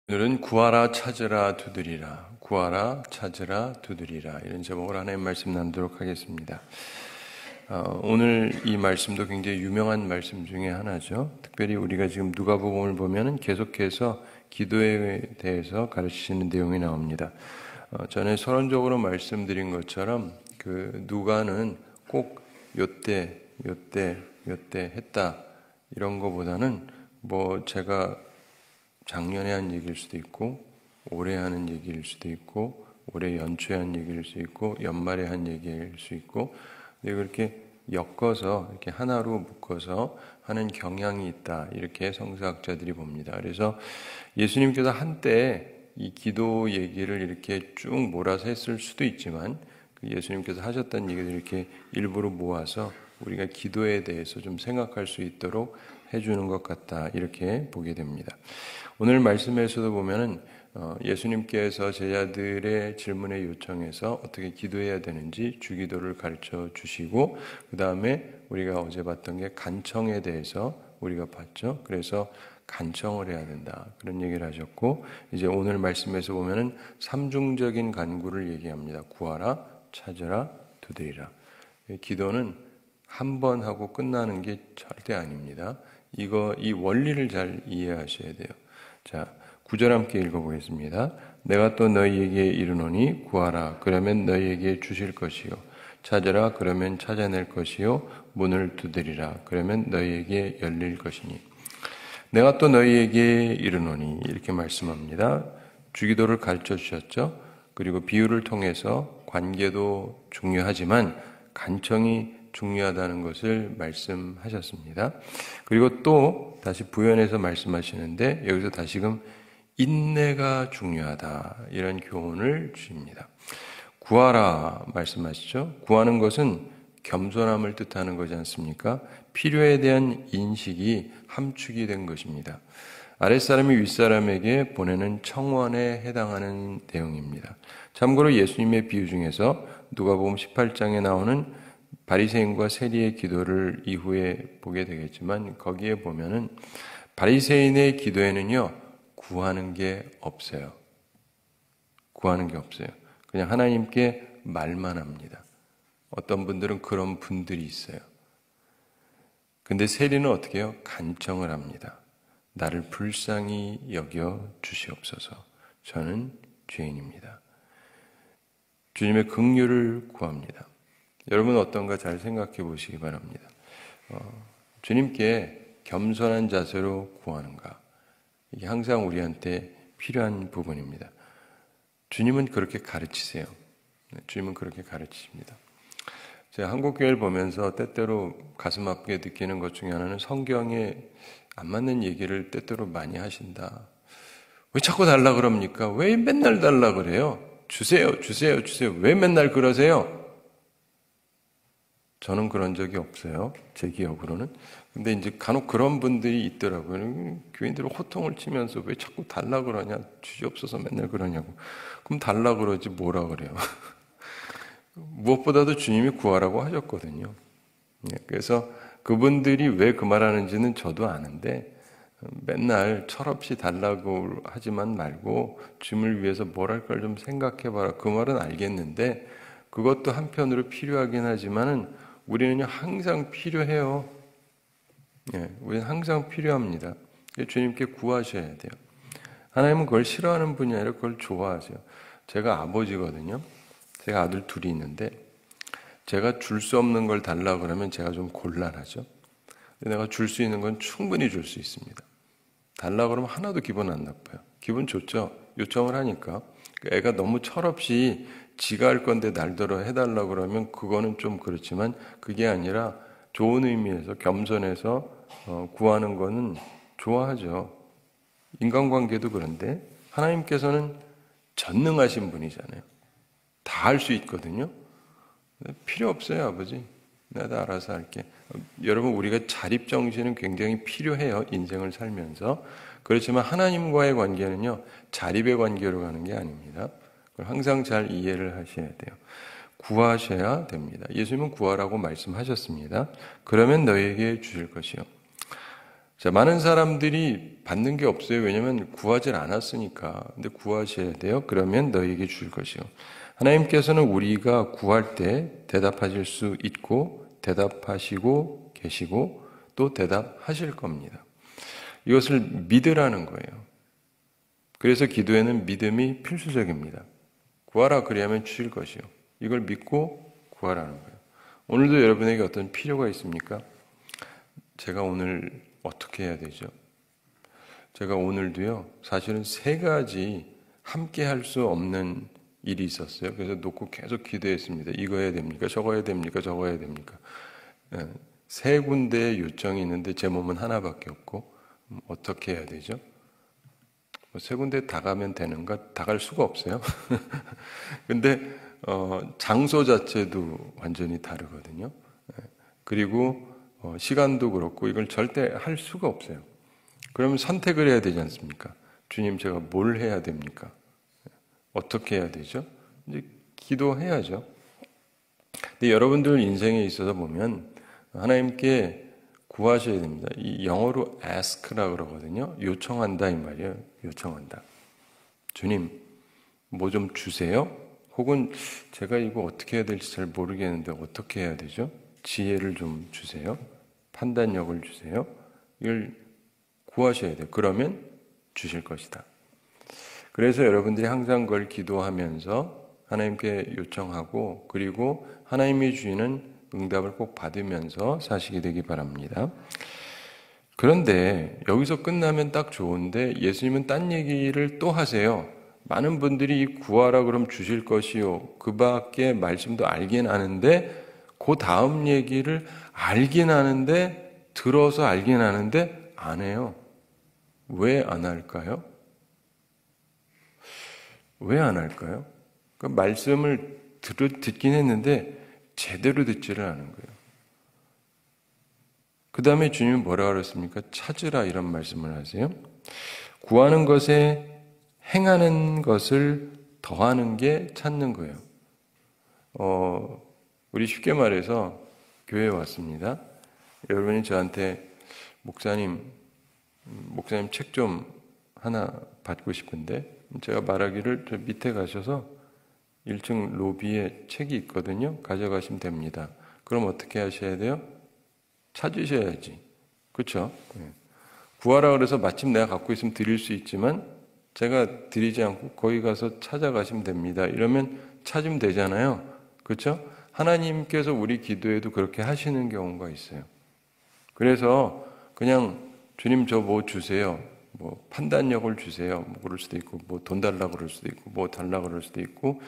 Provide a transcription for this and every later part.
오늘은 구하라 찾으라 두드리라, 구하라 찾으라 두드리라, 이런 제목으로 하나님 말씀 나누도록 하겠습니다. 오늘 이 말씀도 굉장히 유명한 말씀 중에 하나죠. 특별히 우리가 지금 누가복음을 보면은 계속해서 기도에 대해서 가르치시는 내용이 나옵니다. 전에 서론적으로 말씀드린 것처럼 그 누가는 꼭 요때 했다 이런 거보다는 제가 작년에 한 얘기일 수도 있고, 올해 하는 얘기일 수도 있고, 올해 연초에 한 얘기일 수 있고, 연말에 한 얘기일 수 있고, 근데 그렇게 엮어서 이렇게 하나로 묶어서 하는 경향이 있다, 이렇게 성서학자들이 봅니다. 그래서 예수님께서 한때 이 기도 얘기를 이렇게 쭉 몰아서 했을 수도 있지만, 예수님께서 하셨던 얘기를 이렇게 일부러 모아서 우리가 기도에 대해서 좀 생각할 수 있도록 해주는 것 같다, 이렇게 보게 됩니다. 오늘 말씀에서도 보면은 예수님께서 제자들의 질문에 요청해서 어떻게 기도해야 되는지 주기도를 가르쳐 주시고, 그 다음에 우리가 어제 봤던 게 간청에 대해서 우리가 봤죠. 그래서 간청을 해야 된다, 그런 얘기를 하셨고, 이제 오늘 말씀에서 보면은 삼중적인 간구를 얘기합니다. 구하라, 찾으라, 두드리라. 기도는 한 번 하고 끝나는 게 절대 아닙니다. 이 원리를 잘 이해하셔야 돼요. 자, 9절 함께 읽어보겠습니다. 내가 또 너희에게 이르노니 구하라, 그러면 너희에게 주실 것이요, 찾으라, 그러면 찾아낼 것이요, 문을 두드리라, 그러면 너희에게 열릴 것이니. 내가 또 너희에게 이르노니, 이렇게 말씀합니다. 주기도를 가르쳐 주셨죠. 그리고 비유를 통해서 관계도 중요하지만 간청이 중요하다는 것을 말씀하셨습니다. 그리고 또 다시 부연해서 말씀하시는데, 여기서 다시금 인내가 중요하다, 이런 교훈을 주십니다. 구하라 말씀하시죠. 구하는 것은 겸손함을 뜻하는 거지 않습니까? 필요에 대한 인식이 함축이 된 것입니다. 아랫사람이 윗사람에게 보내는 청원에 해당하는 내용입니다. 참고로 예수님의 비유 중에서 누가복음 18장에 나오는 바리새인과 세리의 기도를 이후에 보게 되겠지만, 거기에 보면은 바리새인의 기도에는요, 구하는 게 없어요. 구하는 게 없어요. 그냥 하나님께 말만 합니다. 어떤 분들은 그런 분들이 있어요. 근데 세리는 어떻게 해요? 간청을 합니다. 나를 불쌍히 여겨 주시옵소서. 저는 죄인입니다. 주님의 긍휼을 구합니다. 여러분 어떤가 잘 생각해 보시기 바랍니다. 주님께 겸손한 자세로 구하는가? 이게 항상 우리한테 필요한 부분입니다. 주님은 그렇게 가르치세요. 주님은 그렇게 가르치십니다. 제가 한국교회를 보면서 때때로 가슴 아프게 느끼는 것 중에 하나는, 성경에 안 맞는 얘기를 때때로 많이 하신다. 왜 자꾸 달라 그럽니까? 왜 맨날 달라 그래요? 주세요, 주세요, 주세요. 왜 맨날 그러세요? 저는 그런 적이 없어요. 제 기억으로는. 근데 이제 간혹 그런 분들이 있더라고요. 교인들은 호통을 치면서 왜 자꾸 달라 그러냐, 주시옵소서 맨날 그러냐고. 그럼 달라 그러지 뭐라 그래요. 무엇보다도 주님이 구하라고 하셨거든요. 그래서 그분들이 왜 그 말하는지는 저도 아는데, 맨날 철없이 달라고 하지만 말고 주님을 위해서 뭘 할 걸 좀 생각해봐라, 그 말은 알겠는데, 그것도 한편으로 필요하긴 하지만은 우리는요 항상 필요해요. 우리는 항상 필요합니다. 주님께 구하셔야 돼요. 하나님은 그걸 싫어하는 분이 아니라 그걸 좋아하세요. 제가 아버지거든요. 제가 아들 둘이 있는데, 제가 줄 수 없는 걸 달라 그러면 제가 좀 곤란하죠. 내가 줄 수 있는 건 충분히 줄 수 있습니다. 달라 그러면 하나도 기분 안 나빠요. 기분 좋죠. 요청을 하니까. 애가 너무 철없이 지가 할 건데 날더러 해달라 그러면 그거는 좀 그렇지만, 그게 아니라 좋은 의미에서 겸손해서 구하는 거는 좋아하죠. 인간관계도 그런데 하나님께서는 전능하신 분이잖아요. 다 할 수 있거든요. 필요 없어요, 아버지. 내가 다 알아서 할게. 여러분, 우리가 자립정신은 굉장히 필요해요, 인생을 살면서. 그렇지만 하나님과의 관계는요, 자립의 관계로 가는 게 아닙니다. 그걸 항상 잘 이해를 하셔야 돼요. 구하셔야 됩니다. 예수님은 구하라고 말씀하셨습니다. 그러면 너희에게 주실 것이요. 자, 많은 사람들이 받는 게 없어요. 왜냐하면 구하질 않았으니까. 근데 구하셔야 돼요. 그러면 너희에게 줄 것이요. 하나님께서는 우리가 구할 때 대답하실 수 있고 대답하시고 계시고 또 대답하실 겁니다. 이것을 믿으라는 거예요. 그래서 기도에는 믿음이 필수적입니다. 구하라 그리하면 주실 것이요. 이걸 믿고 구하라는 거예요. 오늘도 여러분에게 어떤 필요가 있습니까? 제가 오늘 어떻게 해야 되죠? 제가 오늘도요, 사실은 3가지 함께 할 수 없는 일이 있었어요. 그래서 놓고 계속 기도했습니다. 이거 해야 됩니까? 저거 해야 됩니까? 저거 해야 됩니까? 3군데의 요청이 있는데 제 몸은 하나밖에 없고 어떻게 해야 되죠? 3군데 다 가면 되는가? 다 갈 수가 없어요. 근데 장소 자체도 완전히 다르거든요. 그리고 시간도 그렇고 이걸 절대 할 수가 없어요. 그러면 선택을 해야 되지 않습니까? 주님, 제가 뭘 해야 됩니까? 어떻게 해야 되죠? 이제 기도해야죠. 근데 여러분들 인생에 있어서 보면 하나님께 구하셔야 됩니다. 이 영어로 ask라고 그러거든요. 요청한다 이 말이에요. 요청한다. 주님, 뭐 좀 주세요? 혹은 제가 이거 어떻게 해야 될지 잘 모르겠는데 어떻게 해야 되죠? 지혜를 좀 주세요. 판단력을 주세요. 이걸 구하셔야 돼요. 그러면 주실 것이다. 그래서 여러분들이 항상 그걸 기도하면서 하나님께 요청하고 그리고 하나님이 주시는 응답을 꼭 받으면서 사시게 되기 바랍니다. 그런데 여기서 끝나면 딱 좋은데 예수님은 딴 얘기를 또 하세요. 많은 분들이 구하라 그럼 주실 것이요. 그 밖에 말씀도 알긴 아는데 그 다음 얘기를 알긴 아는데 들어서 알긴 아는데 안 해요. 왜 안 할까요? 왜 안 할까요? 그 말씀을 듣긴 했는데 제대로 듣지를 않은 거예요. 그 다음에 주님은 뭐라 그랬습니까? 찾으라 이런 말씀을 하세요. 구하는 것에 행하는 것을 더하는 게 찾는 거예요. 우리 쉽게 말해서 교회에 왔습니다. 여러분이 저한테 목사님 책 좀 하나 받고 싶은데 제가 말하기를 저 밑에 가셔서 1층 로비에 책이 있거든요. 가져가시면 됩니다. 그럼 어떻게 하셔야 돼요? 찾으셔야지. 그렇죠? 구하라 그래서 마침 내가 갖고 있으면 드릴 수 있지만 제가 드리지 않고 거기 가서 찾아가시면 됩니다. 이러면 찾으면 되잖아요. 그렇죠? 하나님께서 우리 기도에도 그렇게 하시는 경우가 있어요. 그래서 그냥 주님 저 뭐 주세요. 뭐 판단력을 주세요. 뭐 그럴 수도 있고 뭐 돈 달라고 그럴 수도 있고 뭐 달라고 그럴 수도 있고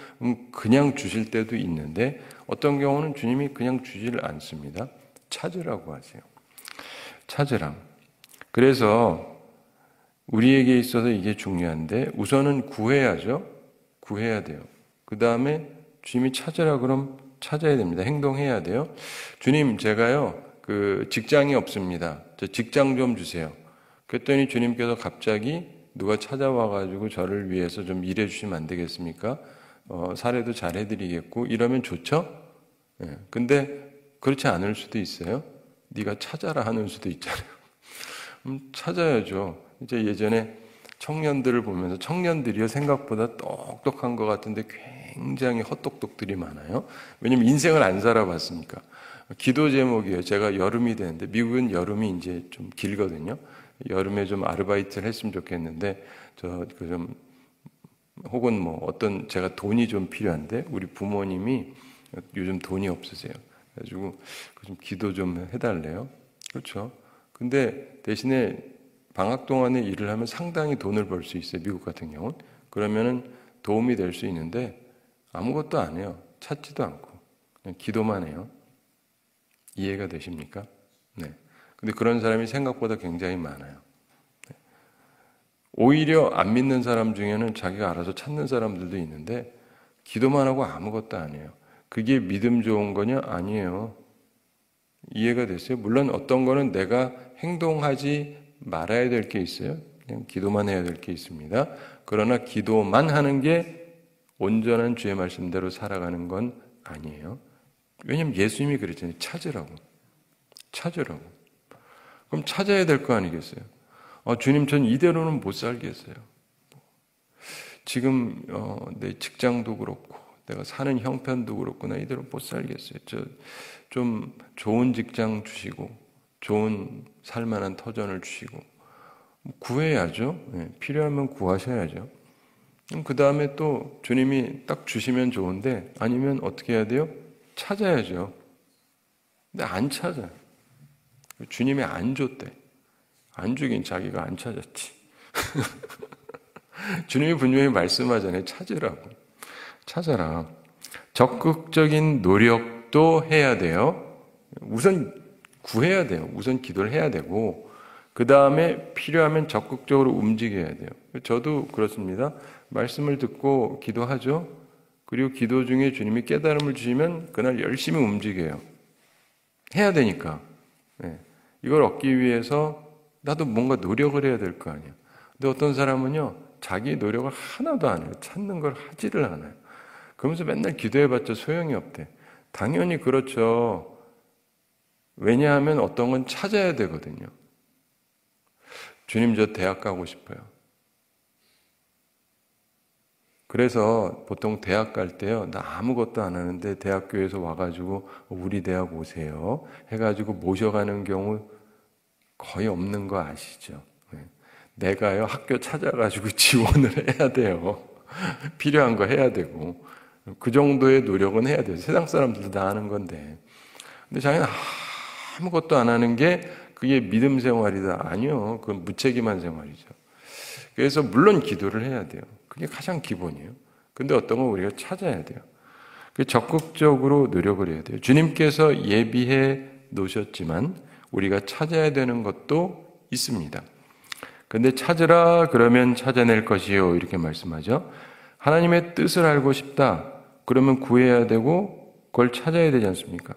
그냥 주실 때도 있는데 어떤 경우는 주님이 그냥 주지를 않습니다. 찾으라고 하세요. 찾으라. 그래서 우리에게 있어서 이게 중요한데 우선은 구해야죠. 구해야 돼요. 그 다음에 주님이 찾으라 그럼 찾아야 됩니다. 행동해야 돼요. 주님, 제가요 그 직장이 없습니다. 저 직장 좀 주세요. 그랬더니 주님께서 갑자기 누가 찾아와가지고 저를 위해서 좀 일해 주시면 안 되겠습니까? 사례도 잘 해드리겠고 이러면 좋죠? 예. 근데 그렇지 않을 수도 있어요. 네가 찾아라 하는 수도 있잖아요. 찾아야죠. 이제 예전에 청년들을 보면서 청년들이요 생각보다 똑똑한 것 같은데 굉장히 헛똑똑들이 많아요. 왜냐면 인생을 안 살아봤으니까. 기도 제목이에요. 제가 여름이 되는데 미국은 여름이 이제 좀 길거든요. 여름에 좀 아르바이트를 했으면 좋겠는데 좀 혹은 뭐 어떤 제가 돈이 좀 필요한데 우리 부모님이 요즘 돈이 없으세요. 그래가지고 좀 기도 좀 해달래요. 그렇죠. 근데 대신에 방학 동안에 일을 하면 상당히 돈을 벌 수 있어요. 미국 같은 경우는. 그러면은 도움이 될 수 있는데 아무것도 안 해요. 찾지도 않고 그냥 기도만 해요. 이해가 되십니까? 네. 근데 그런 사람이 생각보다 굉장히 많아요. 네. 오히려 안 믿는 사람 중에는 자기가 알아서 찾는 사람들도 있는데 기도만 하고 아무것도 안 해요. 그게 믿음 좋은 거냐? 아니에요. 이해가 됐어요? 물론 어떤 거는 내가 행동하지 말아야 될 게 있어요. 그냥 기도만 해야 될 게 있습니다. 그러나 기도만 하는 게 온전한 주의 말씀대로 살아가는 건 아니에요. 왜냐하면 예수님이 그랬잖아요. 찾으라고. 찾으라고. 그럼 찾아야 될 거 아니겠어요? 주님, 전 이대로는 못 살겠어요. 지금 내 직장도 그렇고 내가 사는 형편도 그렇고 나 이대로 못 살겠어요. 좀 좋은 직장 주시고 좋은 살만한 터전을 주시고 구해야죠. 네, 필요하면 구하셔야죠. 그 다음에 또 주님이 딱 주시면 좋은데 아니면 어떻게 해야 돼요? 찾아야죠. 근데 안 찾아요. 주님이 안 줬대. 안 주긴 자기가 안 찾았지. 주님이 분명히 말씀하잖아요. 찾으라고. 찾아라. 적극적인 노력도 해야 돼요. 우선 구해야 돼요. 우선 기도를 해야 되고 그 다음에 필요하면 적극적으로 움직여야 돼요. 저도 그렇습니다. 말씀을 듣고 기도하죠. 그리고 기도 중에 주님이 깨달음을 주시면 그날 열심히 움직여요. 해야 되니까. 네. 이걸 얻기 위해서 나도 뭔가 노력을 해야 될 거 아니에요. 근데 어떤 사람은요, 자기 노력을 하나도 안 해요. 찾는 걸 하지를 않아요. 그러면서 맨날 기도해봤자 소용이 없대. 당연히 그렇죠. 왜냐하면 어떤 건 찾아야 되거든요. 주님, 저 대학 가고 싶어요. 그래서 보통 대학 갈 때요, 나 아무것도 안 하는데 대학교에서 와가지고 우리 대학 오세요 해가지고 모셔가는 경우 거의 없는 거 아시죠? 내가요, 학교 찾아가지고 지원을 해야 돼요. 필요한 거 해야 되고. 그 정도의 노력은 해야 돼요. 세상 사람들도 다 하는 건데. 근데 자기는 아무것도 안 하는 게 그게 믿음 생활이다. 아니요. 그건 무책임한 생활이죠. 그래서 물론 기도를 해야 돼요. 그게 가장 기본이에요. 근데 어떤 건 우리가 찾아야 돼요. 적극적으로 노력을 해야 돼요. 주님께서 예비해 놓으셨지만 우리가 찾아야 되는 것도 있습니다. 근데 찾으라 그러면 찾아낼 것이요 이렇게 말씀하죠. 하나님의 뜻을 알고 싶다. 그러면 구해야 되고 그걸 찾아야 되지 않습니까?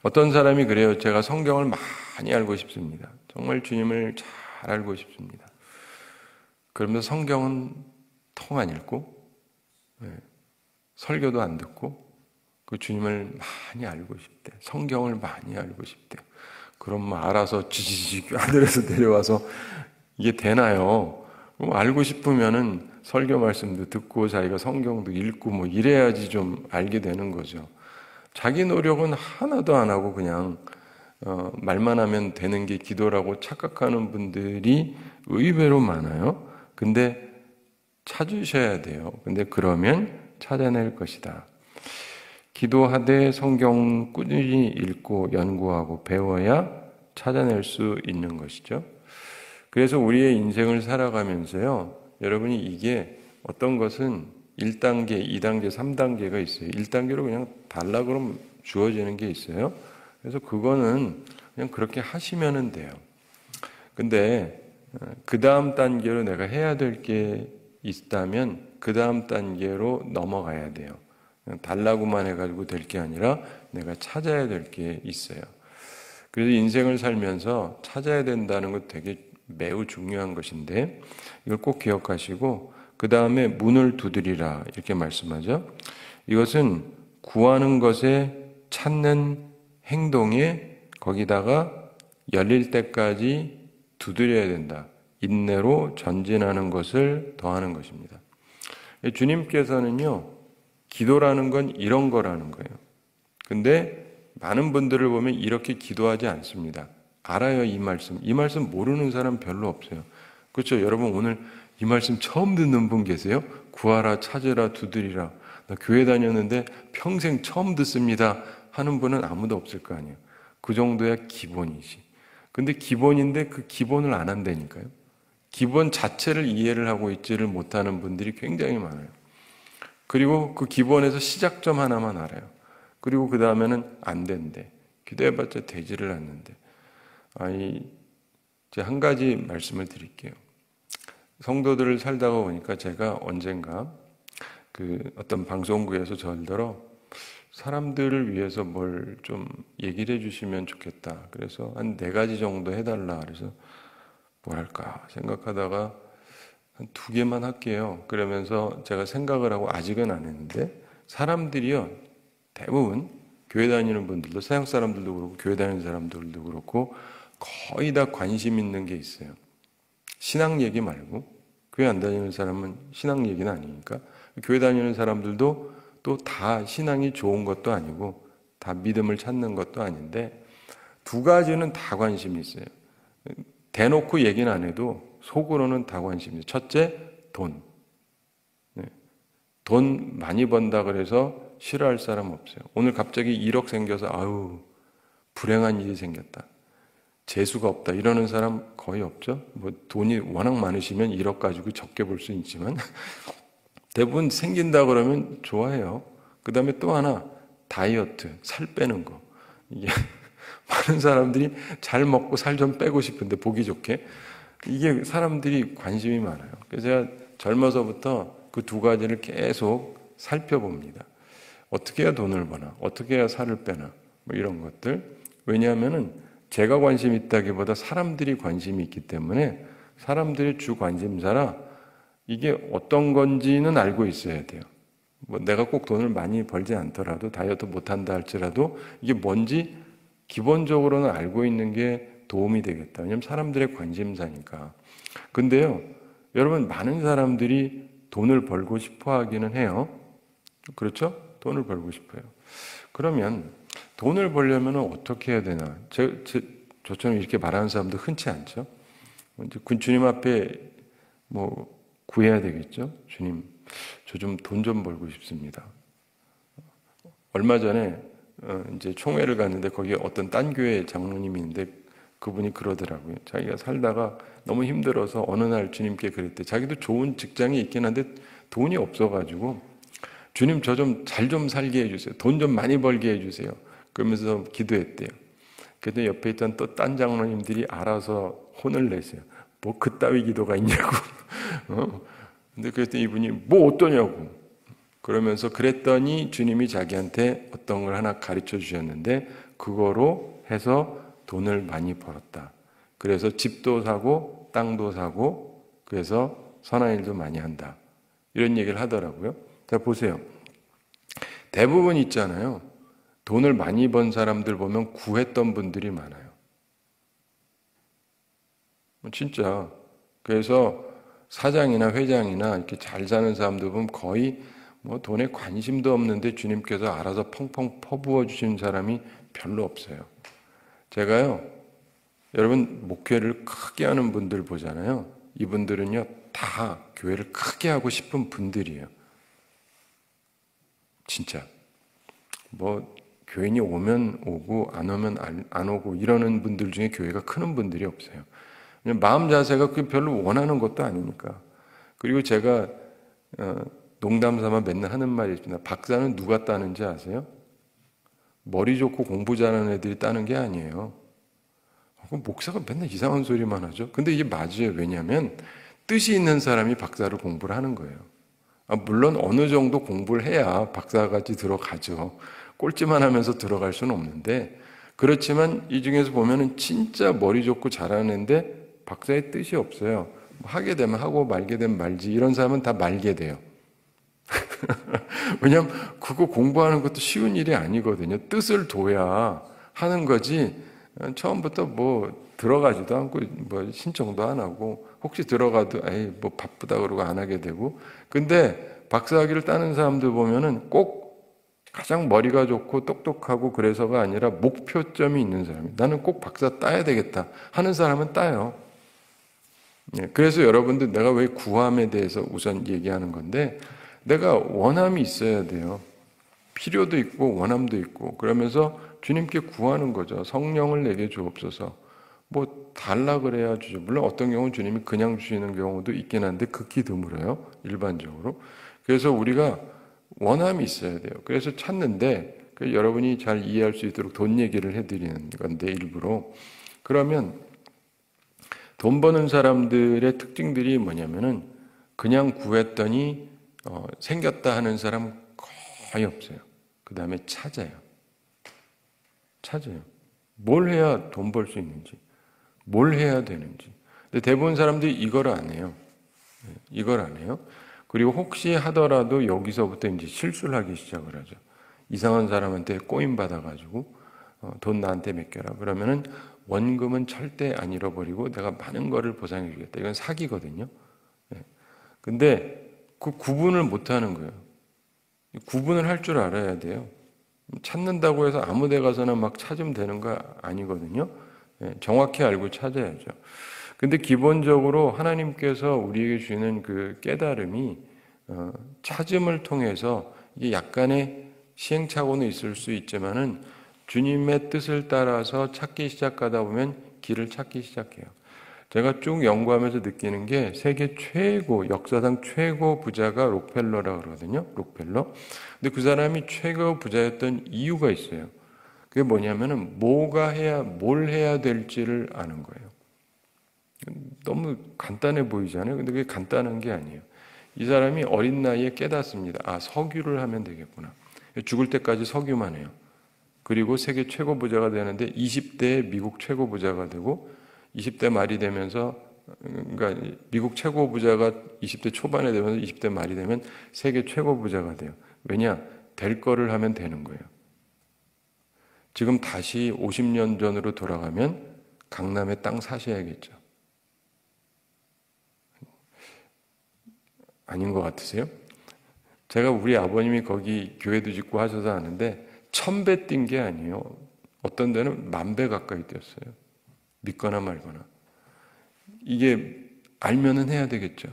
어떤 사람이 그래요. 제가 성경을 많이 알고 싶습니다. 정말 주님을 잘 알고 싶습니다. 그러면 성경은 통 안 읽고 설교도 안 듣고 그 주님을 많이 알고 싶대. 성경을 많이 알고 싶대. 그럼 뭐 알아서 지지직 하늘에서 내려와서 이게 되나요? 알고 싶으면은 설교 말씀도 듣고 자기가 성경도 읽고 뭐 이래야지 좀 알게 되는 거죠. 자기 노력은 하나도 안 하고 그냥 말만 하면 되는 게 기도라고 착각하는 분들이 의외로 많아요. 근데 찾으셔야 돼요. 근데 그러면 찾아낼 것이다. 기도하되 성경 꾸준히 읽고 연구하고 배워야 찾아낼 수 있는 것이죠. 그래서 우리의 인생을 살아가면서요, 여러분이 이게 어떤 것은 1단계, 2단계, 3단계가 있어요. 1단계로 그냥 달라 그러면 주어지는 게 있어요. 그래서 그거는 그냥 그렇게 하시면 돼요. 근데 그 다음 단계로 내가 해야 될 게 있다면 그 다음 단계로 넘어가야 돼요. 그냥 달라고만 해가지고 될 게 아니라 내가 찾아야 될 게 있어요. 그래서 인생을 살면서 찾아야 된다는 것 되게 매우 중요한 것인데 이걸 꼭 기억하시고 그 다음에 문을 두드리라 이렇게 말씀하죠. 이것은 구하는 것에 찾는 행동에 거기다가 열릴 때까지 두드려야 된다. 인내로 전진하는 것을 더하는 것입니다. 주님께서는요, 기도라는 건 이런 거라는 거예요. 근데 많은 분들을 보면 이렇게 기도하지 않습니다. 알아요, 이 말씀. 이 말씀 모르는 사람 별로 없어요. 그렇죠? 여러분 오늘 이 말씀 처음 듣는 분 계세요? 구하라, 찾으라, 두드리라. 나 교회 다녔는데 평생 처음 듣습니다 하는 분은 아무도 없을 거 아니에요. 그 정도야 기본이지. 근데 기본인데 그 기본을 안 한다니까요. 기본 자체를 이해를 하고 있지를 못하는 분들이 굉장히 많아요. 그리고 그 기본에서 시작점 하나만 알아요. 그리고 그 다음에는 안 된대. 기도해봤자 되지를 않는데. 제가 한 가지 말씀을 드릴게요. 성도들을 살다가 보니까 제가 언젠가 어떤 방송국에서 저들어 사람들을 위해서 뭘 좀 얘기를 해주시면 좋겠다. 그래서 한 4가지 정도 해달라. 그래서 뭘 할까 생각하다가 한 2개만 할게요. 그러면서 제가 생각을 하고 아직은 안 했는데 사람들이요 대부분 교회 다니는 분들도, 서양 사람들도 그렇고 교회 다니는 사람들도 그렇고 거의 다 관심 있는 게 있어요. 신앙 얘기 말고. 교회 안 다니는 사람은 신앙 얘기는 아니니까. 교회 다니는 사람들도 또 다 신앙이 좋은 것도 아니고 다 믿음을 찾는 것도 아닌데 두 가지는 다 관심이 있어요. 대놓고 얘기는 안 해도 속으로는 다 관심이 있어요. 첫째, 돈. 돈 많이 번다 그래서 싫어할 사람 없어요. 오늘 갑자기 1억 생겨서 아유 불행한 일이 생겼다. 재수가 없다. 이러는 사람 거의 없죠. 뭐 돈이 워낙 많으시면 1억 가지고 적게 볼 수 있지만 대부분 생긴다 그러면 좋아해요. 그 다음에 또 하나 다이어트, 살 빼는 거. 이게 많은 사람들이 잘 먹고 살 좀 빼고 싶은데 보기 좋게 이게 사람들이 관심이 많아요. 그래서 제가 젊어서부터 그 두 가지를 계속 살펴봅니다. 어떻게 해야 돈을 버나, 어떻게 해야 살을 빼나, 뭐 이런 것들. 왜냐하면은 제가 관심 있다기보다 사람들이 관심이 있기 때문에 사람들의 주 관심사라 이게 어떤 건지는 알고 있어야 돼요. 뭐 내가 꼭 돈을 많이 벌지 않더라도 다이어트 못한다 할지라도 이게 뭔지 기본적으로는 알고 있는 게 도움이 되겠다. 왜냐하면 사람들의 관심사니까. 근데요, 여러분 많은 사람들이 돈을 벌고 싶어 하기는 해요. 그렇죠? 돈을 벌고 싶어요. 그러면 돈을 벌려면 어떻게 해야 되나? 저처럼 이렇게 말하는 사람도 흔치 않죠. 이제 주님 앞에 뭐 구해야 되겠죠. 주님, 저 좀 돈 좀 벌고 싶습니다. 얼마 전에 이제 총회를 갔는데 거기에 어떤 딴 교회 장로님이 있는데 그분이 그러더라고요. 자기가 살다가 너무 힘들어서 어느 날 주님께 그랬대. 자기도 좋은 직장이 있긴 한데 돈이 없어가지고 주님 저 좀 잘 좀 살게 해주세요. 돈 좀 많이 벌게 해주세요. 그러면서 기도했대요. 그랬더니 옆에 있던 또 딴 장로님들이 알아서 혼을 내세요. 뭐 그따위 기도가 있냐고. 근데 그랬더니 이분이 뭐 어떠냐고. 그러면서 그랬더니 주님이 자기한테 어떤 걸 하나 가르쳐 주셨는데 그거로 해서 돈을 많이 벌었다. 그래서 집도 사고 땅도 사고 그래서 선한 일도 많이 한다. 이런 얘기를 하더라고요. 자, 보세요. 대부분 있잖아요. 돈을 많이 번 사람들 보면 구했던 분들이 많아요. 진짜. 그래서 사장이나 회장이나 이렇게 잘 사는 사람들 보면 거의 뭐 돈에 관심도 없는데 주님께서 알아서 펑펑 퍼부어 주시는 사람이 별로 없어요. 제가요, 여러분 목회를 크게 하는 분들 보잖아요. 이분들은요, 다 교회를 크게 하고 싶은 분들이에요. 진짜. 뭐 교인이 오면 오고 안 오면 안 오고 이러는 분들 중에 교회가 크는 분들이 없어요. 마음 자세가 그게 별로 원하는 것도 아니니까. 그리고 제가 농담 삼아 맨날 하는 말이 있습니다. 박사는 누가 따는지 아세요? 머리 좋고 공부 잘하는 애들이 따는 게 아니에요. 목사가 맨날 이상한 소리만 하죠. 근데 이게 맞아요. 왜냐하면 뜻이 있는 사람이 박사를 공부를 하는 거예요. 물론 어느 정도 공부를 해야 박사까지 들어가죠. 꼴찌만 하면서 들어갈 수는 없는데 그렇지만 이 중에서 보면은 진짜 머리 좋고 잘하는 애인데 박사의 뜻이 없어요. 하게 되면 하고 말게 되면 말지. 이런 사람은 다 말게 돼요. 왜냐하면 그거 공부하는 것도 쉬운 일이 아니거든요. 뜻을 둬야 하는 거지. 처음부터 뭐 들어가지도 않고 뭐 신청도 안 하고 혹시 들어가도 에이 뭐 바쁘다 그러고 안 하게 되고. 근데 박사학위를 따는 사람들 보면은 꼭 가장 머리가 좋고 똑똑하고 그래서가 아니라 목표점이 있는 사람이 나는 꼭 박사 따야 되겠다 하는 사람은 따요. 그래서 여러분들 내가 왜 구함에 대해서 우선 얘기하는 건데 내가 원함이 있어야 돼요. 필요도 있고 원함도 있고 그러면서 주님께 구하는 거죠. 성령을 내게 주옵소서. 뭐 달라 그래야 주죠. 물론 어떤 경우는 주님이 그냥 주시는 경우도 있긴 한데 극히 드물어요. 일반적으로. 그래서 우리가 원함이 있어야 돼요. 그래서 찾는데 여러분이 잘 이해할 수 있도록 돈 얘기를 해드리는 건데 일부러. 그러면 돈 버는 사람들의 특징들이 뭐냐면은 그냥 구했더니 생겼다 하는 사람 거의 없어요. 그 다음에 찾아요. 뭘 해야 돈 벌 수 있는지, 뭘 해야 되는지. 근데 대부분 사람들이 이걸 안 해요. 이걸 안 해요. 그리고 혹시 하더라도 여기서부터 이제 실수를 하기 시작을 하죠. 이상한 사람한테 꼬임 받아가지고 돈 나한테 맡겨라. 그러면은 원금은 절대 안 잃어버리고 내가 많은 거를 보상해 주겠다. 이건 사기거든요. 근데 그 구분을 못 하는 거예요. 구분을 할 줄 알아야 돼요. 찾는다고 해서 아무 데 가서나 막 찾으면 되는 거 아니거든요. 정확히 알고 찾아야죠. 근데 기본적으로 하나님께서 우리에게 주는 그 깨달음이 찾음을 통해서 이게 약간의 시행착오는 있을 수 있지만은 주님의 뜻을 따라서 찾기 시작하다 보면 길을 찾기 시작해요. 제가 쭉 연구하면서 느끼는 게 세계 최고, 역사상 최고 부자가 록펠러라고 그러거든요. 록펠러. 근데 그 사람이 최고 부자였던 이유가 있어요. 그게 뭐냐면은 뭘 해야 될지를 아는 거예요. 너무 간단해 보이잖아요. 근데 그게 간단한 게 아니에요. 이 사람이 어린 나이에 깨닫습니다. 아, 석유를 하면 되겠구나. 죽을 때까지 석유만 해요. 그리고 세계 최고 부자가 되는데 20대에 미국 최고 부자가 되고 20대 말이 되면서, 그러니까 미국 최고 부자가 20대 초반에 되면서 20대 말이 되면 세계 최고 부자가 돼요. 왜냐? 될 거를 하면 되는 거예요. 지금 다시 50년 전으로 돌아가면 강남에 땅 사셔야겠죠. 아닌 것 같으세요? 제가 우리 아버님이 거기 교회도 짓고 하셔서 아는데 1000배 뛴 게 아니에요. 어떤 데는 10,000배 가까이 뛰었어요. 믿거나 말거나. 이게 알면은 해야 되겠죠.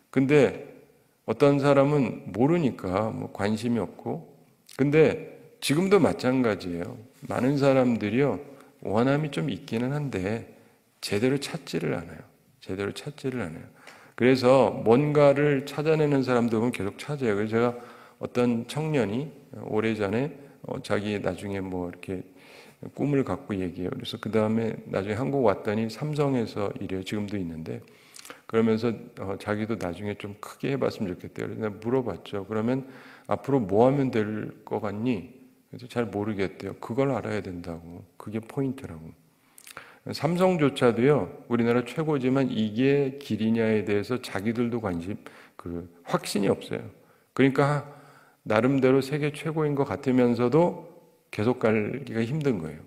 근데 어떤 사람은 모르니까 뭐 관심이 없고, 근데 지금도 마찬가지예요. 많은 사람들이요, 원함이 좀 있기는 한데 제대로 찾지를 않아요. 제대로 찾지를 않아요. 그래서 뭔가를 찾아내는 사람들은 계속 찾아요. 그래서 제가 어떤 청년이 오래전에 자기 나중에 뭐 이렇게 꿈을 갖고 얘기해요. 그래서 그 다음에 나중에 한국 왔더니 삼성에서 일해요. 지금도 있는데. 그러면서 자기도 나중에 좀 크게 해봤으면 좋겠대요. 그래서 내가 물어봤죠. 그러면 앞으로 뭐 하면 될 것 같니? 그래서 잘 모르겠대요. 그걸 알아야 된다고. 그게 포인트라고. 삼성조차도요, 우리나라 최고지만 이게 길이냐에 대해서 자기들도 확신이 없어요. 그러니까 나름대로 세계 최고인 것 같으면서도 계속 가기가 힘든 거예요.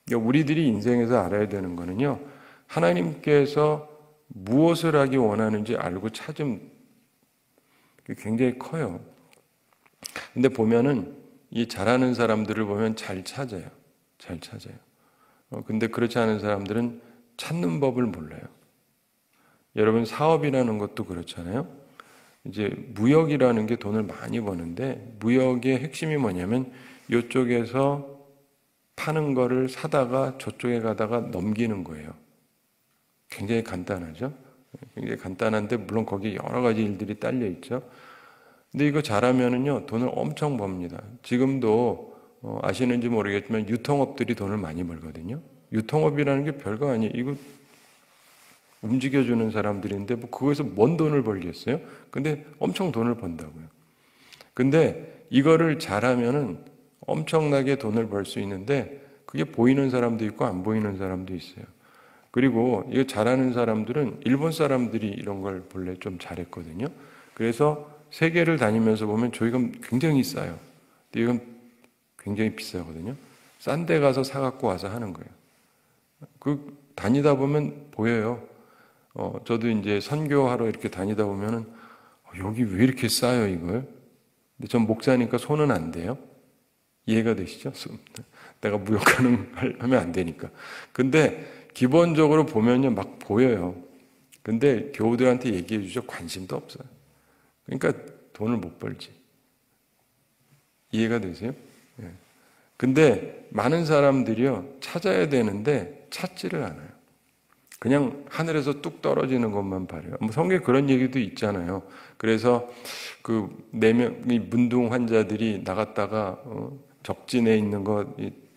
그러니까 우리들이 인생에서 알아야 되는 거는요, 하나님께서 무엇을 하기 원하는지 알고 찾으면 굉장히 커요. 근데 보면은 이 잘하는 사람들을 보면 잘 찾아요. 잘 찾아요. 근데 그렇지 않은 사람들은 찾는 법을 몰라요. 여러분, 사업이라는 것도 그렇잖아요. 이제 무역이라는 게 돈을 많이 버는데, 무역의 핵심이 뭐냐면 이쪽에서 파는 거를 사다가 저쪽에 가다가 넘기는 거예요. 굉장히 간단하죠? 굉장히 간단한데 물론 거기에 여러 가지 일들이 딸려 있죠. 근데 이거 잘하면은요, 돈을 엄청 법니다. 지금도 아시는지 모르겠지만 유통업들이 돈을 많이 벌거든요. 유통업이라는 게 별거 아니에요. 이거 움직여주는 사람들인데 뭐 그거에서 뭔 돈을 벌겠어요? 근데 엄청 돈을 번다고요. 근데 이거를 잘하면은 엄청나게 돈을 벌 수 있는데 그게 보이는 사람도 있고 안 보이는 사람도 있어요. 그리고 이거 잘하는 사람들은 일본 사람들이 이런 걸 본래 좀 잘했거든요. 그래서 세계를 다니면서 보면 저희가 굉장히 싸요. 근데 이건 굉장히 비싸거든요. 싼 데 가서 사갖고 와서 하는 거예요. 다니다 보면 보여요. 저도 이제 선교하러 이렇게 다니다 보면은 여기 왜 이렇게 싸요, 이걸? 근데 전 목사니까 손은 안 돼요. 이해가 되시죠? 내가 하면 안 되니까. 근데 기본적으로 보면요, 막 보여요. 근데 교우들한테 얘기해 주죠. 관심도 없어요. 그러니까 돈을 못 벌지. 이해가 되세요? 네. 근데 많은 사람들이요, 찾아야 되는데 찾지를 않아요. 그냥 하늘에서 뚝 떨어지는 것만 바래요. 뭐 성경에 그런 얘기도 있잖아요. 그래서 그 4명의 문둥 환자들이 나갔다가 적진에 있는 것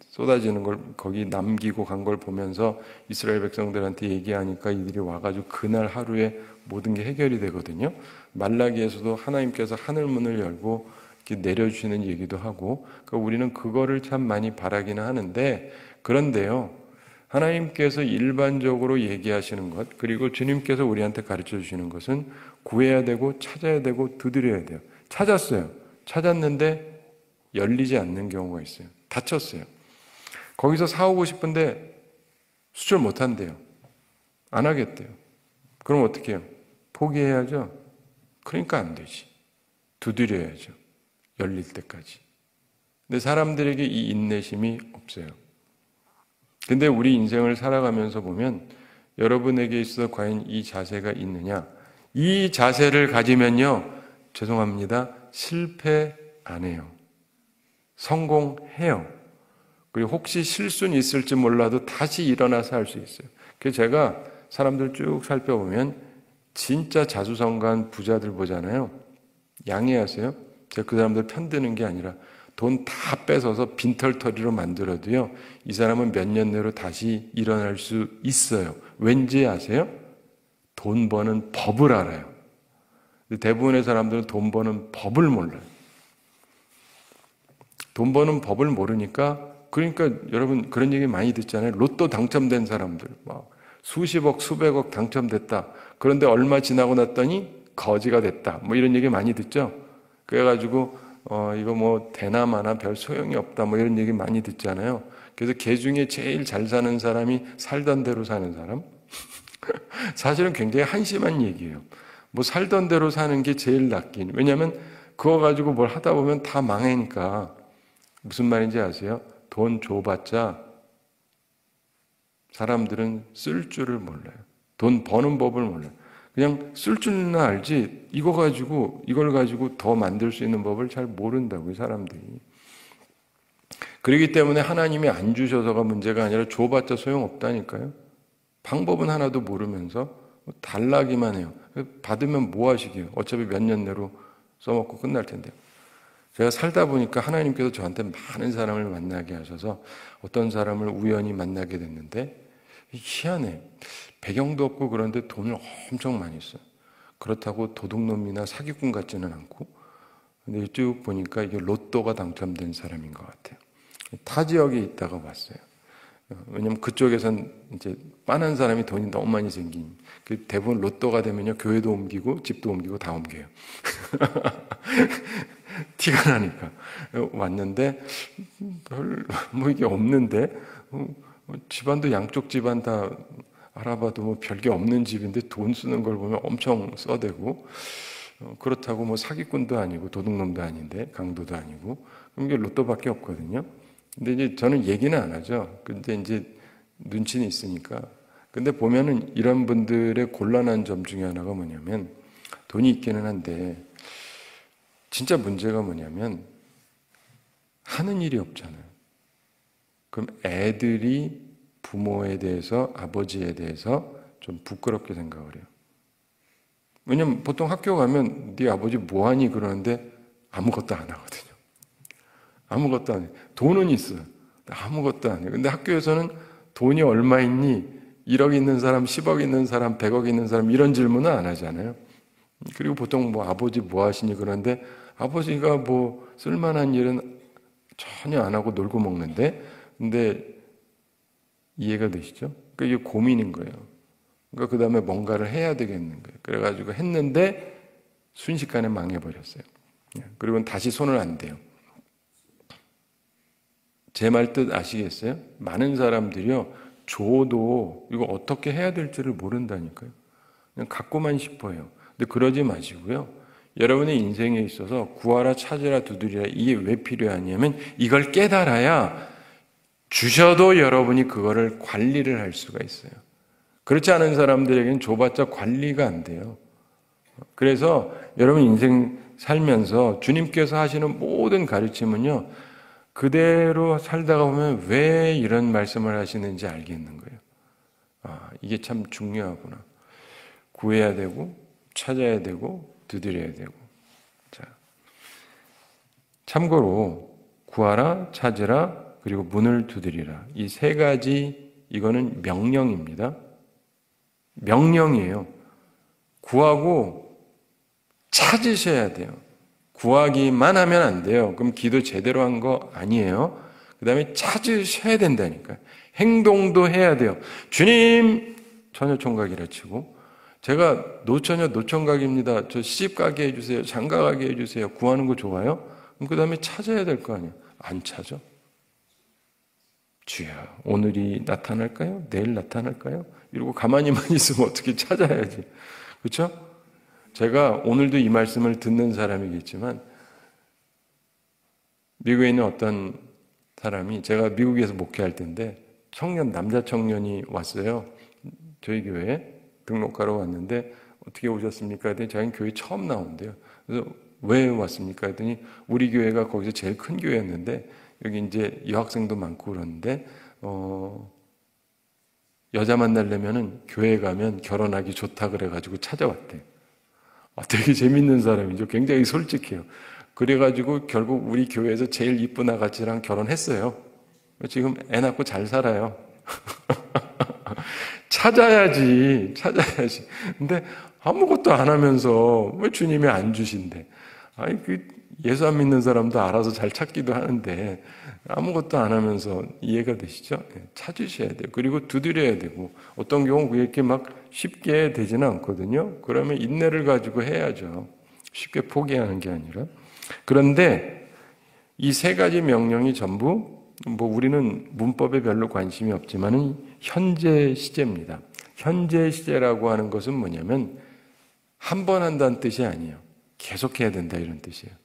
쏟아지는 걸 거기 남기고 간 걸 보면서 이스라엘 백성들한테 얘기하니까 이들이 와가지고 그날 하루에 모든 게 해결이 되거든요. 말라기에서도 하나님께서 하늘 문을 열고 이렇게 내려주시는 얘기도 하고, 그러니까 우리는 그거를 참 많이 바라기는 하는데, 그런데요, 하나님께서 일반적으로 얘기하시는 것, 그리고 주님께서 우리한테 가르쳐 주시는 것은 구해야 되고 찾아야 되고 두드려야 돼요. 찾았어요. 찾았는데 열리지 않는 경우가 있어요. 다쳤어요. 거기서 사오고 싶은데 수출 못 한대요. 안 하겠대요. 그럼 어떻게 해요? 포기해야죠. 그러니까 안 되지. 두드려야죠. 열릴 때까지. 근데 사람들에게 이 인내심이 없어요. 근데 우리 인생을 살아가면서 보면 여러분에게 있어 과연 이 자세가 있느냐? 이 자세를 가지면요, 죄송합니다, 실패 안 해요. 성공해요. 그리고 혹시 실수는 있을지 몰라도 다시 일어나서 할 수 있어요. 그래서 제가 사람들 쭉 살펴보면 진짜 자수성가한 부자들 보잖아요. 양해하세요. 제가 그 사람들 편드는 게 아니라 돈 다 뺏어서 빈털터리로 만들어도요, 이 사람은 몇 년 내로 다시 일어날 수 있어요. 왠지 아세요? 돈 버는 법을 알아요. 대부분의 사람들은 돈 버는 법을 몰라요. 돈 버는 법을 모르니까, 그러니까 여러분 그런 얘기 많이 듣잖아요. 로또 당첨된 사람들, 막 수십억, 수백억 당첨됐다. 그런데 얼마 지나고 났더니 거지가 됐다. 뭐 이런 얘기 많이 듣죠. 그래가지고 이거 뭐 되나 마나 별 소용이 없다. 뭐 이런 얘기 많이 듣잖아요. 그래서 개 중에 제일 잘 사는 사람이 살던 대로 사는 사람. 사실은 굉장히 한심한 얘기예요. 뭐 살던 대로 사는 게 제일 낫긴. 왜냐하면 그거 가지고 뭘 하다 보면 다 망하니까. 무슨 말인지 아세요? 돈 줘봤자 사람들은 쓸 줄을 몰라요. 돈 버는 법을 몰라요. 그냥 쓸 줄은 알지 이걸 가지고 더 만들 수 있는 법을 잘 모른다고요, 사람들이. 그렇기 때문에 하나님이 안 주셔서가 문제가 아니라 줘봤자 소용없다니까요. 방법은 하나도 모르면서 달라기만 해요. 받으면 뭐 하시게요? 어차피 몇 년 내로 써먹고 끝날 텐데요. 제가 살다 보니까 하나님께서 저한테 많은 사람을 만나게 하셔서 어떤 사람을 우연히 만나게 됐는데, 희한해. 배경도 없고 그런데 돈을 엄청 많이 써요. 그렇다고 도둑놈이나 사기꾼 같지는 않고. 근데 쭉 보니까 이게 로또가 당첨된 사람인 것 같아요. 타 지역에 있다가 왔어요. 왜냐면 그쪽에선 이제 빠는 사람이 돈이 너무 많이 생긴. 대부분 로또가 되면요, 교회도 옮기고 집도 옮기고 다 옮겨요. 티가 나니까. 왔는데 별 뭐 이게 없는데, 집안도 양쪽 집안 다 알아봐도 뭐 별게 없는 집인데 돈 쓰는 걸 보면 엄청 써대고, 그렇다고 뭐 사기꾼도 아니고 도둑놈도 아닌데 강도도 아니고, 그런 게 로또밖에 없거든요. 근데 이제 저는 얘기는 안 하죠. 근데 이제 눈치는 있으니까. 근데 보면은 이런 분들의 곤란한 점 중에 하나가 뭐냐면, 돈이 있기는 한데 진짜 문제가 뭐냐면 하는 일이 없잖아요. 그럼 애들이 부모에 대해서, 아버지에 대해서 좀 부끄럽게 생각을 해요. 왜냐면 보통 학교 가면 네 아버지 뭐하니 그러는데 아무것도 안 하거든요. 아무것도 안 해요. 돈은 있어요. 아무것도 안 해요. 근데 학교에서는 돈이 얼마 있니? 1억 있는 사람, 10억 있는 사람, 100억 있는 사람, 이런 질문은 안 하잖아요. 그리고 보통 뭐 아버지 뭐 하시니 그러는데, 아버지가 뭐 쓸만한 일은 전혀 안 하고 놀고 먹는데, 근데 이해가 되시죠? 그러니까 이게 고민인 거예요. 그러니까 그 다음에 뭔가를 해야 되겠는 거예요. 그래가지고 했는데 순식간에 망해버렸어요. 그리고 다시 손을 안 대요. 제 말 뜻 아시겠어요? 많은 사람들이요, 줘도 이거 어떻게 해야 될지를 모른다니까요. 그냥 갖고만 싶어요. 근데 그러지 마시고요. 여러분의 인생에 있어서 구하라, 찾으라, 두드리라, 이게 왜 필요하냐면 이걸 깨달아야 주셔도 여러분이 그거를 관리를 할 수가 있어요. 그렇지 않은 사람들에게는 줘봤자 관리가 안 돼요. 그래서 여러분 인생 살면서 주님께서 하시는 모든 가르침은요, 그대로 살다가 보면 왜 이런 말씀을 하시는지 알겠는 거예요. 이게 참 중요하구나. 구해야 되고, 찾아야 되고, 두드려야 되고. 자, 참고로 구하라, 찾으라, 그리고 문을 두드리라. 이 세 가지, 이거는 명령입니다. 명령이에요. 구하고 찾으셔야 돼요. 구하기만 하면 안 돼요. 그럼 기도 제대로 한 거 아니에요. 그 다음에 찾으셔야 된다니까요. 행동도 해야 돼요. 주님, 처녀총각이라 치고, 제가 노처녀 노총각입니다. 저 시집가게 해주세요. 장가가게 해주세요. 구하는 거 좋아요? 그럼 그 다음에 찾아야 될 거 아니야. 안 찾아. 주야, 오늘이 나타날까요? 내일 나타날까요? 이러고 가만히만 있으면 어떻게 찾아야지. 그렇죠? 제가 오늘도 이 말씀을 듣는 사람이겠지만 미국에 있는 어떤 사람이, 제가 미국에서 목회할 때인데 남자 청년이 왔어요. 저희 교회에 등록하러 왔는데 어떻게 오셨습니까? 했더니 자기는 교회 처음 나온대요. 그래서 왜 왔습니까? 했더니 우리 교회가 거기서 제일 큰 교회였는데 여기 이제 여학생도 많고 그러는데 여자 만나려면은 교회 가면 결혼하기 좋다 그래가지고 찾아왔대. 되게 재밌는 사람이죠. 굉장히 솔직해요. 그래가지고 결국 우리 교회에서 제일 이쁜 아가씨랑 결혼했어요. 지금 애 낳고 잘 살아요. 찾아야지. 근데 아무것도 안 하면서 왜 주님이 안 주신대? 아니, 예수 안 믿는 사람도 알아서 잘 찾기도 하는데 아무것도 안 하면서, 이해가 되시죠? 찾으셔야 돼요. 그리고 두드려야 되고, 어떤 경우는 그게 이렇게 막 쉽게 되지는 않거든요. 그러면 인내를 가지고 해야죠. 쉽게 포기하는 게 아니라. 그런데 이 세 가지 명령이 전부 우리는 문법에 별로 관심이 없지만은 현재 시제입니다. 현재 시제라고 하는 것은 뭐냐면 한 번 한다는 뜻이 아니에요. 계속해야 된다 이런 뜻이에요.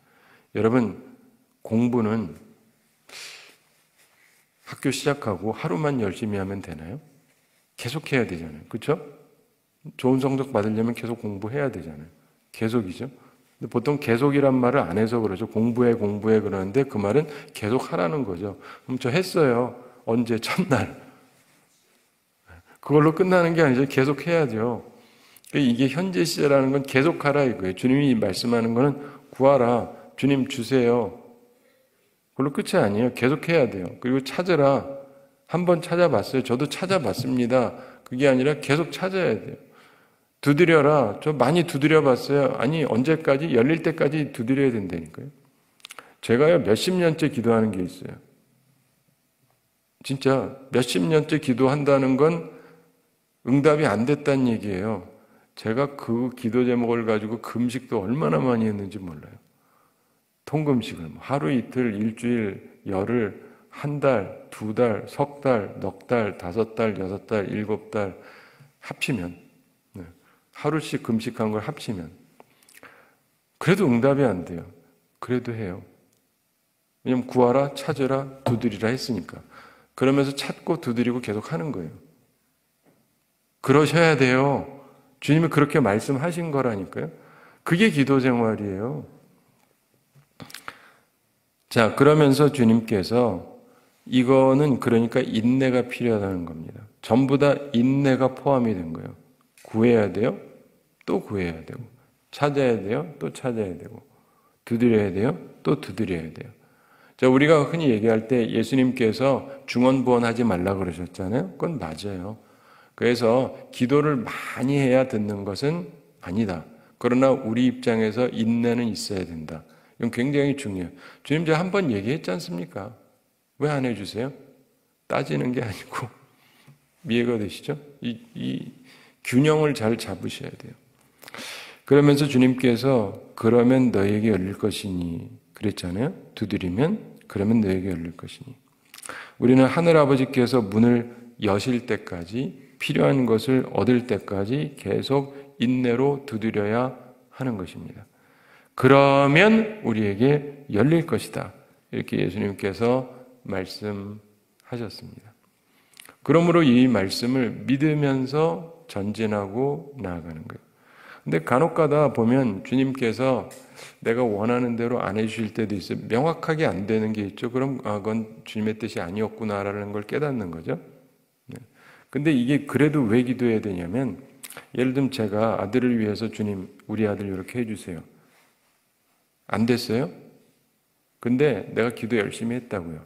여러분, 공부는 학교 시작하고 하루만 열심히 하면 되나요? 계속해야 되잖아요. 그렇죠? 좋은 성적 받으려면 계속 공부해야 되잖아요. 계속이죠. 근데 보통 계속이란 말을 안 해서 그러죠. 공부해 그러는데 그 말은 계속 하라는 거죠. 그럼 저 했어요. 언제? 첫날. 그걸로 끝나는 게 아니죠. 계속 해야죠. 이게 현재 시제라는 건 계속하라 이거예요. 주님이 말씀하는 거는 구하라, 주님 주세요. 그걸로 끝이 아니에요. 계속해야 돼요. 그리고 찾으라. 한번 찾아봤어요. 저도 찾아봤습니다. 그게 아니라 계속 찾아야 돼요. 두드려라. 저 많이 두드려봤어요. 아니, 언제까지? 열릴 때까지 두드려야 된다니까요. 제가요, 몇십 년째 기도하는 게 있어요. 진짜 몇십 년째 기도한다는 건 응답이 안 됐다는 얘기예요. 제가 그 기도 제목을 가지고 금식도 얼마나 많이 했는지 몰라요. 통금식을 하루 이틀, 일주일, 열흘, 한 달, 두 달, 석 달, 넉 달, 다섯 달, 여섯 달, 일곱 달 합치면, 하루씩 금식한 걸 합치면 그래도 응답이 안 돼요. 그래도 해요. 왜냐면 구하라, 찾으라, 두드리라 했으니까. 그러면서 찾고 두드리고 계속 하는 거예요. 그러셔야 돼요. 주님이 그렇게 말씀하신 거라니까요. 그게 기도 생활이에요. 자, 그러면서 주님께서 이거는 그러니까 인내가 필요하다는 겁니다. 전부 다 인내가 포함이 된 거예요. 구해야 돼요. 또 구해야 되고, 찾아야 돼요. 또 찾아야 되고, 두드려야 돼요. 또 두드려야 돼요. 자, 우리가 흔히 얘기할 때 예수님께서 중언부언하지 말라 그러셨잖아요. 그건 맞아요. 그래서 기도를 많이 해야 듣는 것은 아니다. 그러나 우리 입장에서 인내는 있어야 된다. 이건 굉장히 중요해요. 주님, 제가 한 번 얘기했지 않습니까? 왜 안 해주세요? 따지는 게 아니고. 이해가 되시죠? 이 균형을 잘 잡으셔야 돼요. 그러면서 주님께서 그러면 너에게 열릴 것이니 그랬잖아요. 두드리면 그러면 너에게 열릴 것이니. 우리는 하늘아버지께서 문을 여실 때까지 필요한 것을 얻을 때까지 계속 인내로 두드려야 하는 것입니다. 그러면 우리에게 열릴 것이다. 이렇게 예수님께서 말씀하셨습니다. 그러므로 이 말씀을 믿으면서 전진하고 나아가는 거예요. 근데 간혹가다 보면 주님께서 내가 원하는 대로 안 해주실 때도 있어요. 명확하게 안 되는 게 있죠. 그럼 그건 주님의 뜻이 아니었구나라는 걸 깨닫는 거죠. 근데 이게 그래도 왜 기도해야 되냐면, 예를 들면 제가 아들을 위해서 주님, 우리 아들 이렇게 해주세요. 안 됐어요? 근데 내가 기도 열심히 했다고요.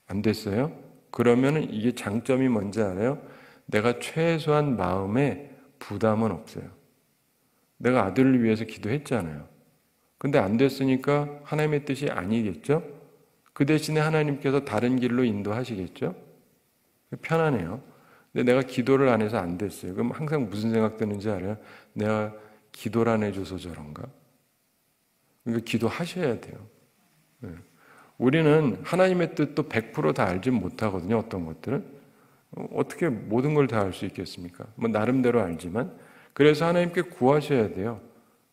안 됐어요? 그러면은 이게 장점이 뭔지 알아요? 내가 최소한 마음에 부담은 없어요. 내가 아들을 위해서 기도했잖아요. 근데 안 됐으니까 하나님의 뜻이 아니겠죠? 그 대신에 하나님께서 다른 길로 인도하시겠죠? 편하네요. 근데 내가 기도를 안 해서 안 됐어요. 그럼 항상 무슨 생각 드는지 알아요? 내가 기도를 안 해줘서 저런가? 그러니까 기도하셔야 돼요. 우리는 하나님의 뜻도 100%다 알지 못하거든요. 어떤 것들은. 어떻게 모든 걸 다 알 수 있겠습니까? 뭐 나름대로 알지만. 그래서 하나님께 구하셔야 돼요.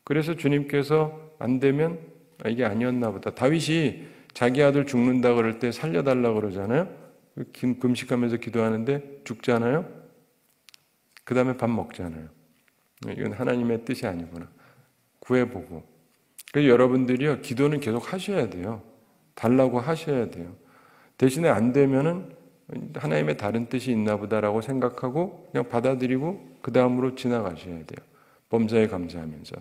그래서 주님께서 안 되면 이게 아니었나 보다. 다윗이 자기 아들 죽는다 그럴 때 살려달라 그러잖아요. 금식하면서 기도하는데 죽잖아요. 그 다음에 밥 먹잖아요. 이건 하나님의 뜻이 아니구나. 구해보고. 그래서 여러분들이요, 기도는 계속 하셔야 돼요. 달라고 하셔야 돼요. 대신에 안 되면은 하나님의 다른 뜻이 있나 보다라고 생각하고 그냥 받아들이고 그 다음으로 지나가셔야 돼요. 범사에 감사하면서.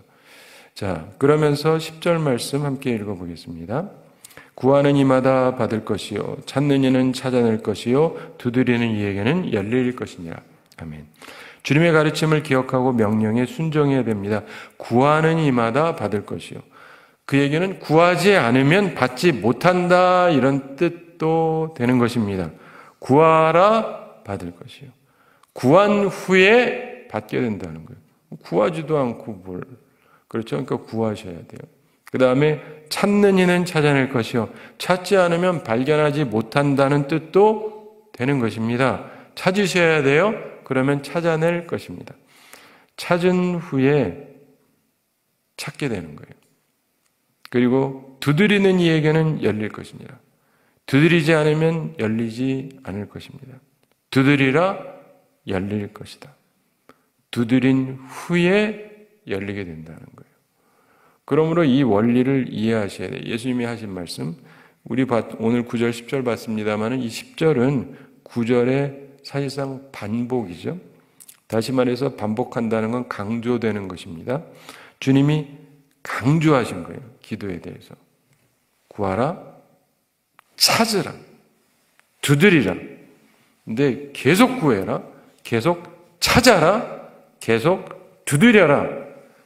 자, 그러면서 10절 말씀 함께 읽어보겠습니다. 구하는 이마다 받을 것이요 찾는 이는 찾아낼 것이요 두드리는 이에게는 열릴 것이니라. 아멘. 주님의 가르침을 기억하고 명령에 순종해야 됩니다. 구하는 이마다 받을 것이요. 그에게는 구하지 않으면 받지 못한다 이런 뜻도 되는 것입니다. 구하라 받을 것이요. 구한 후에 받게 된다는 거예요. 구하지도 않고 뭘. 그렇죠? 그러니까 구하셔야 돼요. 그 다음에 찾는 이는 찾아낼 것이요. 찾지 않으면 발견하지 못한다는 뜻도 되는 것입니다. 찾으셔야 돼요. 그러면 찾아낼 것입니다. 찾은 후에 찾게 되는 거예요. 그리고 두드리는 이에게는 열릴 것이니라. 두드리지 않으면 열리지 않을 것입니다. 두드리라 열릴 것이다. 두드린 후에 열리게 된다는 거예요. 그러므로 이 원리를 이해하셔야 돼요. 예수님이 하신 말씀, 우리 오늘 9절 10절 봤습니다만 이 10절은 9절의 사실상 반복이죠. 다시 말해서 반복한다는 건 강조되는 것입니다. 주님이 강조하신 거예요. 기도에 대해서. 구하라, 찾으라, 두드리라. 근데 계속 구해라, 계속 찾아라, 계속 두드려라.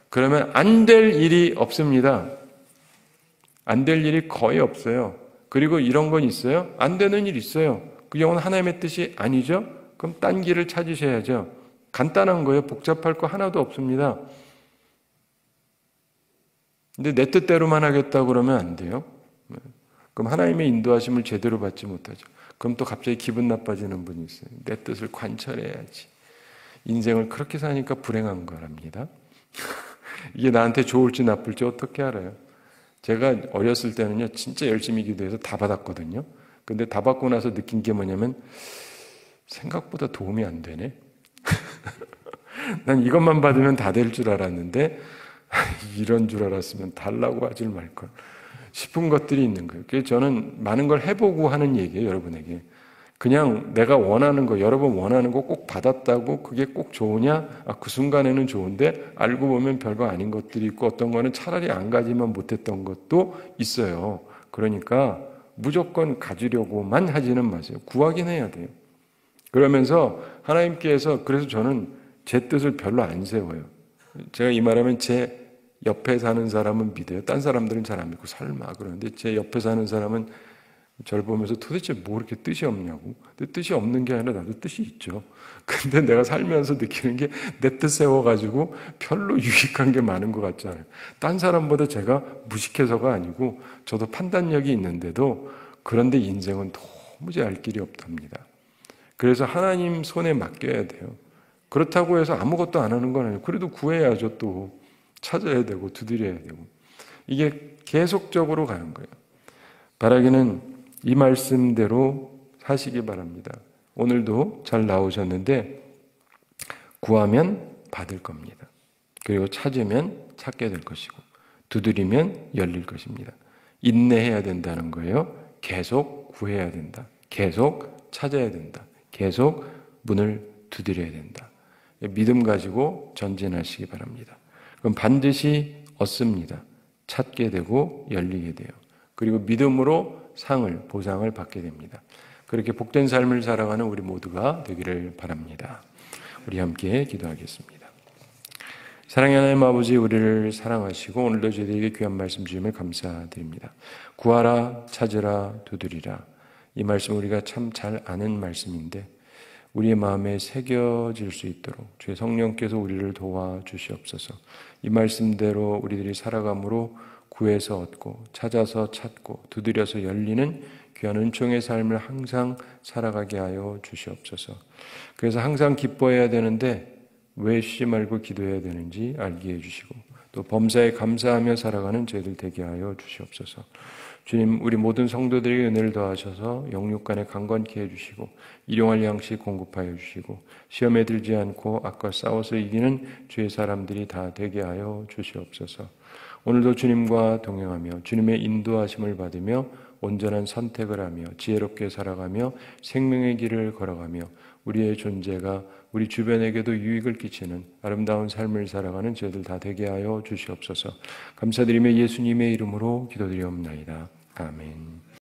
그러면 안 될 일이 없습니다. 안 될 일이 거의 없어요. 그리고 이런 건 있어요. 안 되는 일 있어요. 그 경우는 하나님의 뜻이 아니죠. 그럼 딴 길을 찾으셔야죠. 간단한 거예요. 복잡할 거 하나도 없습니다. 근데 내 뜻대로만 하겠다 그러면 안 돼요. 그럼 하나님의 인도하심을 제대로 받지 못하죠. 그럼 또 갑자기 기분 나빠지는 분이 있어요. 내 뜻을 관철해야지. 인생을 그렇게 사니까 불행한 거랍니다. 이게 나한테 좋을지 나쁠지 어떻게 알아요? 제가 어렸을 때는요, 진짜 열심히 기도해서 다 받았거든요. 근데 다 받고 나서 느낀 게 뭐냐면, 생각보다 도움이 안 되네? 난 이것만 받으면 다 될 줄 알았는데, 이런 줄 알았으면 달라고 하질 말걸 싶은 것들이 있는 거예요. 그래서 저는 많은 걸 해보고 하는 얘기예요, 여러분에게. 그냥 내가 원하는 거, 여러 번 원하는 거 꼭 받았다고 그게 꼭 좋으냐? 그 순간에는 좋은데 알고 보면 별거 아닌 것들이 있고 어떤 거는 차라리 안 가지만 못했던 것도 있어요. 그러니까 무조건 가지려고만 하지는 마세요. 구하긴 해야 돼요. 그러면서 하나님께서, 그래서 저는 제 뜻을 별로 안 세워요. 제가 이 말하면 제 옆에 사는 사람은 믿어요. 딴 사람들은 잘 안 믿고 설마 그러는데 제 옆에 사는 사람은 저를 보면서 도대체 뭐 이렇게 뜻이 없냐고. 근데 뜻이 없는 게 아니라 나도 뜻이 있죠. 근데 내가 살면서 느끼는 게 내 뜻 세워가지고 별로 유익한 게 많은 것 같지 않아요. 딴 사람보다 제가 무식해서가 아니고 저도 판단력이 있는데도 그런데 인생은 도무지 알 길이 없답니다. 그래서 하나님 손에 맡겨야 돼요. 그렇다고 해서 아무것도 안 하는 건 아니에요. 그래도 구해야죠. 또 찾아야 되고 두드려야 되고. 이게 계속적으로 가는 거예요. 바라기는 이 말씀대로 사시기 바랍니다. 오늘도 잘 나오셨는데 구하면 받을 겁니다. 그리고 찾으면 찾게 될 것이고 두드리면 열릴 것입니다. 인내해야 된다는 거예요. 계속 구해야 된다. 계속 찾아야 된다. 계속 문을 두드려야 된다. 믿음 가지고 전진하시기 바랍니다. 그럼 반드시 얻습니다. 찾게 되고 열리게 돼요. 그리고 믿음으로 보상을 받게 됩니다. 그렇게 복된 삶을 살아가는 우리 모두가 되기를 바랍니다. 우리 함께 기도하겠습니다. 사랑의 하나님 아버지, 우리를 사랑하시고 오늘도 저희에게 귀한 말씀 주심을 감사드립니다. 구하라, 찾으라, 두드리라. 이 말씀 우리가 참 잘 아는 말씀인데 우리의 마음에 새겨질 수 있도록 주의 성령께서 우리를 도와주시옵소서. 이 말씀대로 우리들이 살아감으로 구해서 얻고 찾아서 찾고 두드려서 열리는 귀한 은총의 삶을 항상 살아가게 하여 주시옵소서. 그래서 항상 기뻐해야 되는데 왜 쉬지 말고 기도해야 되는지 알게 해주시고 또 범사에 감사하며 살아가는 저희들 되게 하여 주시옵소서. 주님, 우리 모든 성도들에게 은혜를 더하셔서 영육간에 강건케 해주시고 일용할 양식 공급하여 주시고 시험에 들지 않고 악과 싸워서 이기는 주의 사람들이 다 되게 하여 주시옵소서. 오늘도 주님과 동행하며 주님의 인도하심을 받으며 온전한 선택을 하며 지혜롭게 살아가며 생명의 길을 걸어가며 우리의 존재가 우리 주변에게도 유익을 끼치는 아름다운 삶을 살아가는 저희들 다 되게 하여 주시옵소서. 감사드리며 예수님의 이름으로 기도드리옵나이다. 아멘.